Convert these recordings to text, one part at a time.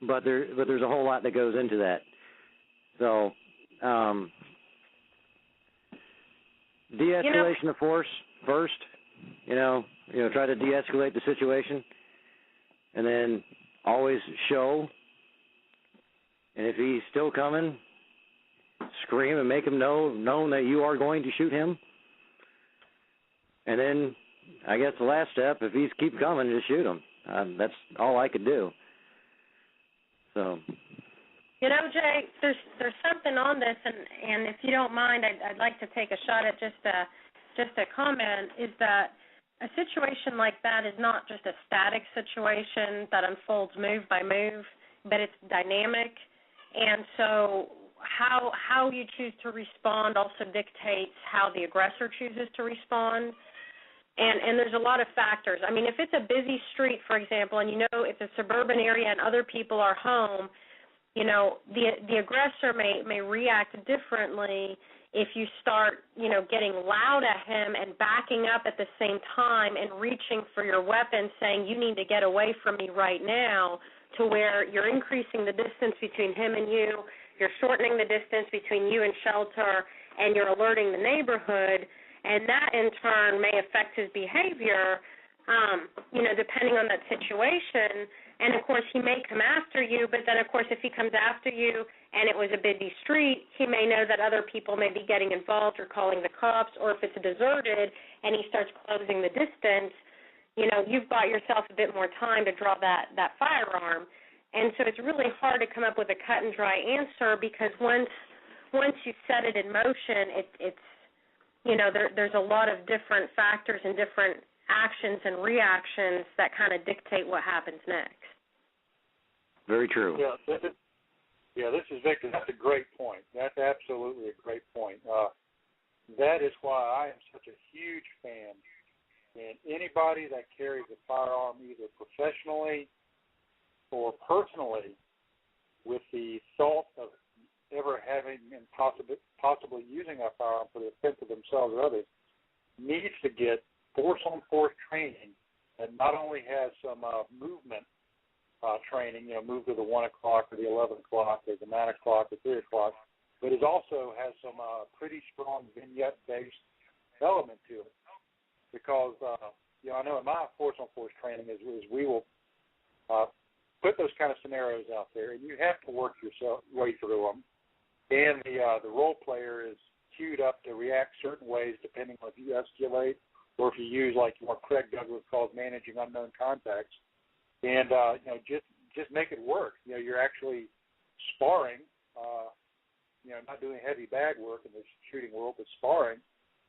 but there's a whole lot that goes into that. So, de-escalation of force first. Try to de-escalate the situation, and then always show. And if he's still coming, scream and make him know that you are going to shoot him. And then, I guess the last step, if he's keep coming, just shoot him. That's all I could do. So. Jay, there's something on this, and if you don't mind, I'd like to take a shot at just a comment. Is that a situation like that is not just a static situation that unfolds move by move, but it's dynamic, and so how you choose to respond also dictates how the aggressor chooses to respond. And there's a lot of factors. I mean, if it's a busy street, for example, and it's a suburban area and other people are home, the aggressor may react differently if you start, getting loud at him and backing up at the same time and reaching for your weapon, saying you need to get away from me right now, to where you're increasing the distance between him and you're shortening the distance between you and shelter, and you're alerting the neighborhood. And that, in turn, may affect his behavior, depending on that situation. And, of course, he may come after you, but then, of course, if he comes after you and it was a busy street, he may know that other people may be getting involved or calling the cops, or if it's deserted and he starts closing the distance, you've bought yourself a bit more time to draw that firearm. And so it's really hard to come up with a cut-and-dry answer, because once you set it in motion, it's there's a lot of different factors and different actions and reactions that kind of dictate what happens next. Very true. Yeah, this is Victor. That's a great point. That's absolutely a great point. That is why I am such a huge fan. And anybody that carries a firearm, either professionally or personally, with the thought of ever having and possibly using a firearm for the defense of themselves or others, needs to get force-on-force training that not only has some movement training, move to the 1 o'clock or the 11 o'clock or the 9 o'clock or 3 o'clock, but it also has some pretty strong vignette-based element to it. Because, I know in my force-on-force training is we will put those kind of scenarios out there, and you have to work your way through them. And the role player is queued up to react certain ways depending on if you escalate or if you use, like what Craig Douglas calls, managing unknown contacts. And, just make it work. You're actually sparring, not doing heavy bag work in the shooting world, but sparring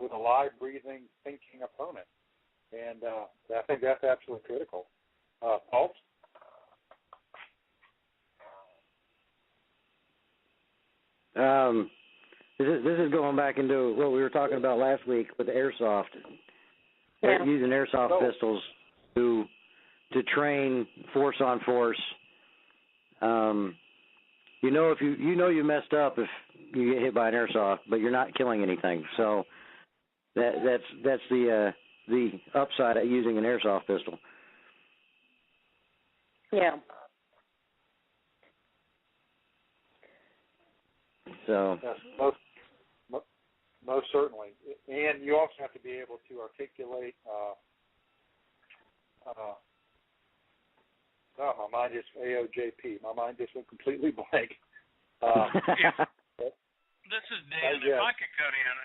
with a live, breathing, thinking opponent. And I think that's absolutely critical. Paul? This is going back into what we were talking about last week with the airsoft. Yeah. Using airsoft pistols to train force on force. If you messed up if you get hit by an airsoft, but you're not killing anything. So that's the upside of using an airsoft pistol. Yeah. So. Yes, most certainly. And you also have to be able to articulate. My mind just AOJP. My mind just went completely blank. This is Dan. If I could cut in,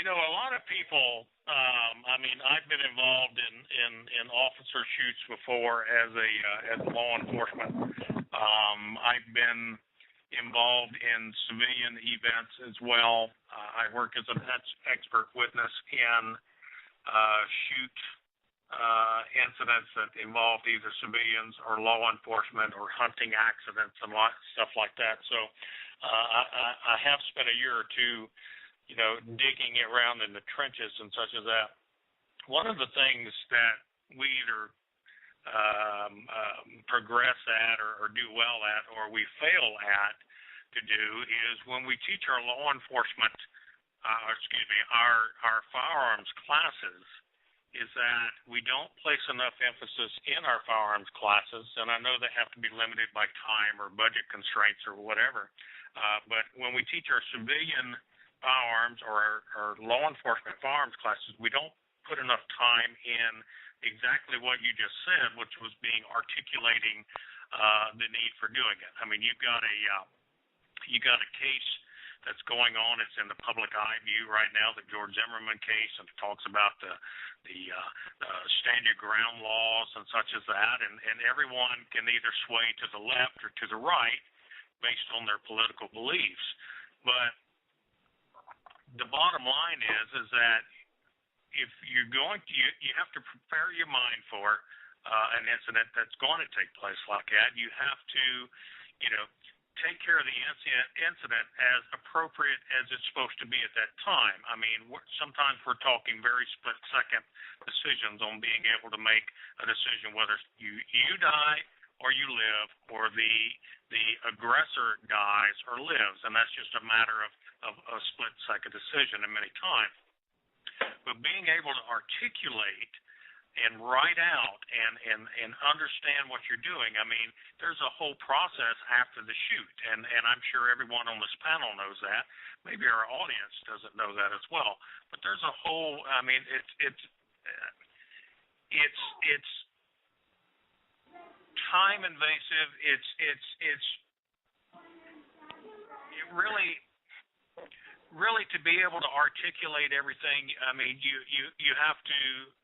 a lot of people. I've been involved in officer shoots before as a law enforcement. I've been involved in civilian events as well. I work as an expert witness in shoot incidents that involved either civilians or law enforcement or hunting accidents and stuff like that. So I have spent a year or two, digging around in the trenches and such as that. One of the things that we either progress at or do well at or we fail at to do is when we teach our law enforcement, our firearms classes, is that we don't place enough emphasis in our firearms classes, and I know they have to be limited by time or budget constraints or whatever, but when we teach our civilian firearms or our law enforcement firearms classes, we don't put enough time in exactly what you just said, which was articulating the need for doing it. I mean, you got a case that's going on. It's in the public eye view right now, the George Zimmerman case, and it talks about the stand your ground laws and such as that, and everyone can either sway to the left or to the right based on their political beliefs. But the bottom line is that if you're going to, you have to prepare your mind for an incident that's going to take place like that. You have to, take care of the incident as appropriate as it's supposed to be at that time. I mean, sometimes we're talking very split-second decisions on being able to make a decision whether you die or you live, or the aggressor dies or lives, and that's just a matter of a split-second decision in many times. But being able to articulate and write out and understand what you're doing. I mean, there's a whole process after the shoot, and I'm sure everyone on this panel knows that. Maybe our audience doesn't know that as well. But there's a whole. I mean, it's time invasive. It really to be able to articulate everything. I mean, you have to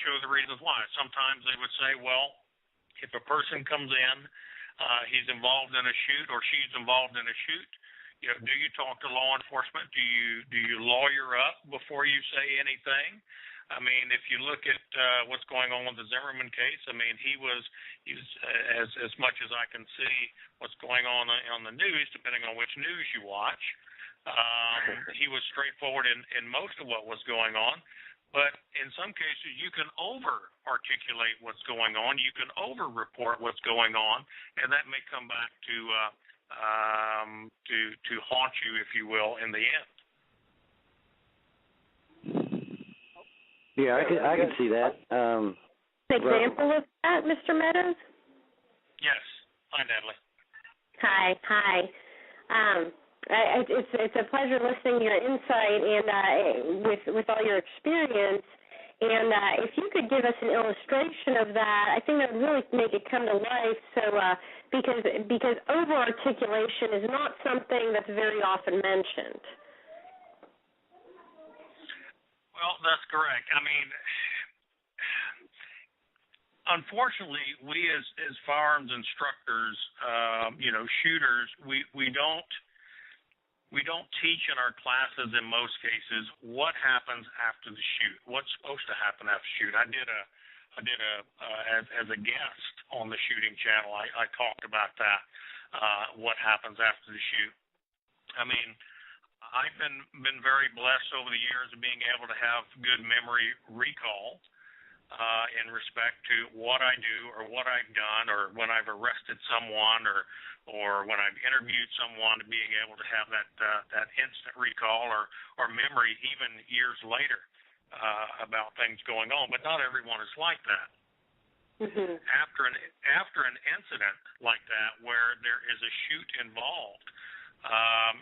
show the reasons why. Sometimes they would say, well, if a person comes in, he's involved in a shoot or she's involved in a shoot, do you talk to law enforcement? Do you lawyer up before you say anything? I mean, if you look at what's going on with the Zimmerman case, I mean, he was as much as I can see what's going on the news, depending on which news you watch. He was straightforward in most of what was going on. But in some cases, you can over-articulate what's going on. You can over-report what's going on, and that may come back to haunt you, if you will, in the end. Yeah, I can see that. Example of that, Mr. Meadows? Yes. Hi, Natalie. Hi. It's a pleasure listening to your insight and with all your experience. And if you could give us an illustration of that, I think that would really make it come to life. So because over-articulation is not something that's very often mentioned. Well, that's correct. I mean, unfortunately, we as firearms instructors, shooters, we don't teach in our classes in most cases what happens after the shoot, what's supposed to happen after the shoot. I did as a guest on the shooting channel, I talked about that, what happens after the shoot. I mean, I've been very blessed over the years of being able to have good memory recall in respect to what I do or what I've done, or when I've arrested someone, or when I've interviewed someone, to being able to have that instant recall or memory even years later about things going on. But not everyone is like that. Mm-hmm. After an incident like that where there is a shoot involved,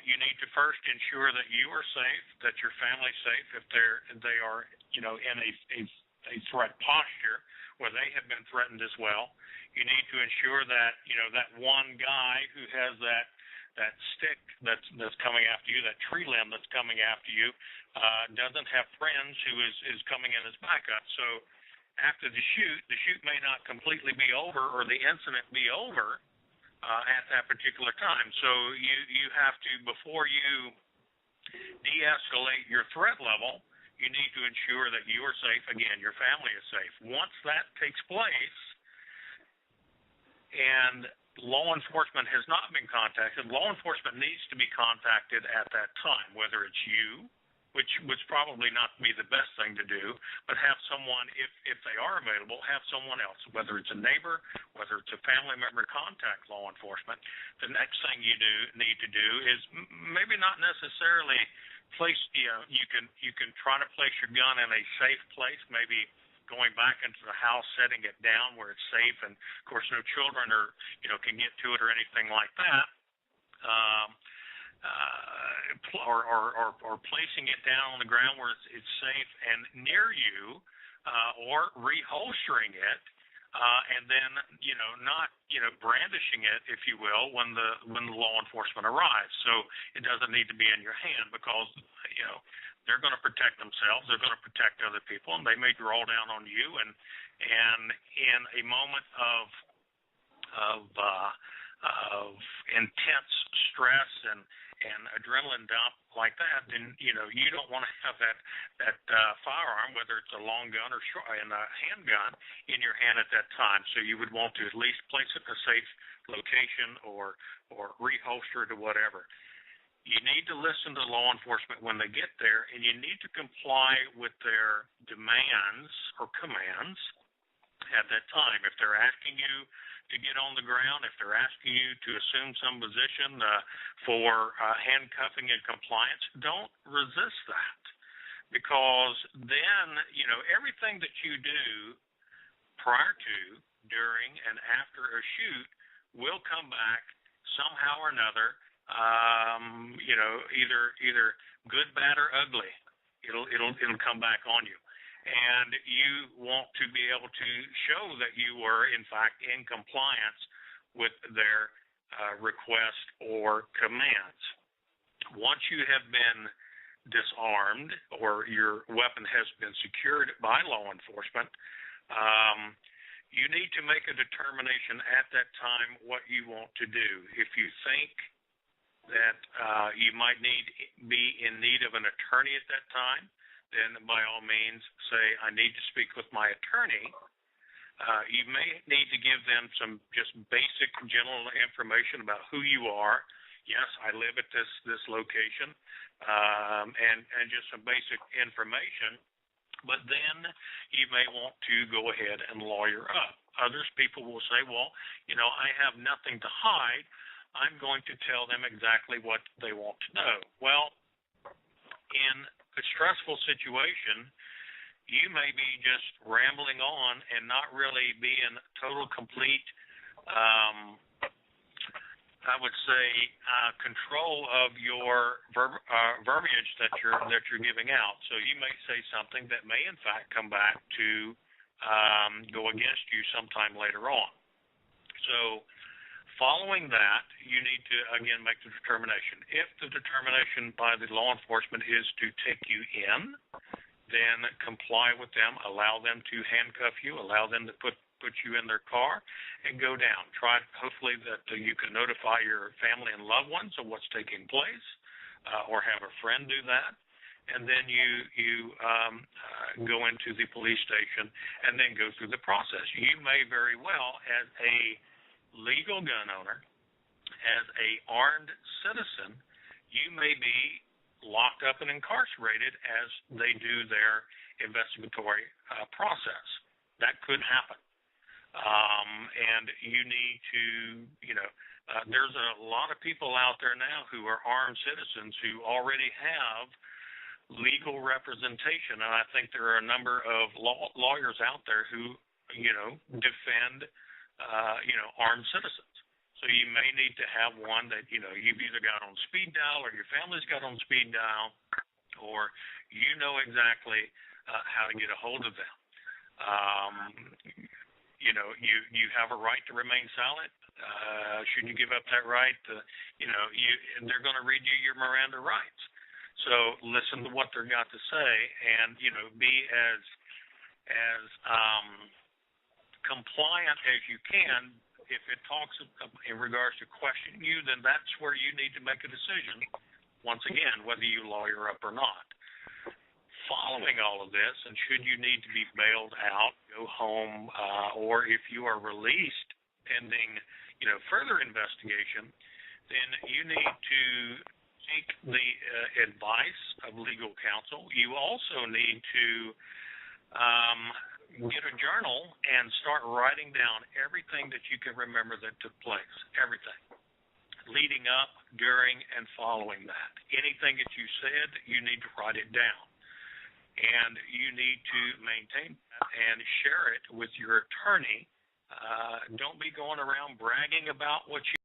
you need to first ensure that you are safe, that your family's safe if they are in a threat posture where they have been threatened as well. You need to ensure that that one guy who has that stick that's coming after you, that tree limb that's coming after you, doesn't have friends who is coming in as backup. So after the shoot may not completely be over, or the incident be over at that particular time. So you have to, before you de-escalate your threat level, you need to ensure that you are safe. Again, your family is safe. Once that takes place and law enforcement has not been contacted, law enforcement needs to be contacted at that time, whether it's you, which would probably not be the best thing to do, but have someone, if they are available, have someone else, whether it's a neighbor, whether it's a family member, contact law enforcement. The next thing you need to do is maybe not necessarily place, you can try to place your gun in a safe place, maybe going back into the house, setting it down where it's safe, and of course no children can get to it or anything like that. Or placing it down on the ground where it's safe and near you, or reholstering it, and then not brandishing it, if you will, when the law enforcement arrives. So it doesn't need to be in your hand, because they're going to protect themselves, they're going to protect other people, and they may draw down on you. And in a moment of intense stress and adrenaline dump like that, then you don't want to have that firearm, whether it's a long gun or a handgun, in your hand at that time. So you would want to at least place it in a safe location or reholster it or whatever. You need to listen to law enforcement when they get there, and you need to comply with their demands or commands at that time. If they're asking you to get on the ground, if they're asking you to assume some position for handcuffing and compliance, don't resist that, because then everything that you do prior to, during, and after a shoot will come back somehow or another, either good, bad, or ugly. It'll come back on you. And you want to be able to show that you were, in fact, in compliance with their request or commands. Once you have been disarmed or your weapon has been secured by law enforcement, you need to make a determination at that time what you want to do. If you think that you might be in need of an attorney at that time, then by all means say, I need to speak with my attorney. You may need to give them some just basic general information about who you are. Yes, I live at this location, and just some basic information. But then you may want to go ahead and lawyer up. People will say, well, I have nothing to hide. I'm going to tell them exactly what they want to know. Well, in a stressful situation, you may be just rambling on and not really be in total, complete, I would say, control of your verbiage that you're giving out. So you may say something that may, in fact, come back to go against you sometime later on. So following that, you need to, again, make the determination. If the determination by the law enforcement is to take you in, then comply with them, allow them to handcuff you, allow them to put you in their car and go down. Hopefully that you can notify your family and loved ones of what's taking place, or have a friend do that. And then you go into the police station and then go through the process. You may very well, as a legal gun owner, as a armed citizen, you may be locked up and incarcerated as they do their investigatory process. That could happen. And you need to, there's a lot of people out there now who are armed citizens who already have legal representation, and I think there are a number of lawyers out there who, defend, armed citizens. So you may need to have one that, you've either got on speed dial or your family's got on speed dial, or exactly how to get a hold of them. You have a right to remain silent. Should you give up that right? They're going to read you your Miranda rights. So listen to what they're got to say, and be as compliant as you can. If it talks in regards to questioning you, then that's where you need to make a decision. Once again, whether you lawyer up or not. Following all of this, and should you need to be bailed out, go home, or if you are released pending, further investigation, then you need to seek the advice of legal counsel. You also need to get a journal and start writing down everything that you can remember that took place, everything. leading up, during, and following that. Anything that you said, you need to write it down. And you need to maintain that and share it with your attorney. Don't be going around bragging about what you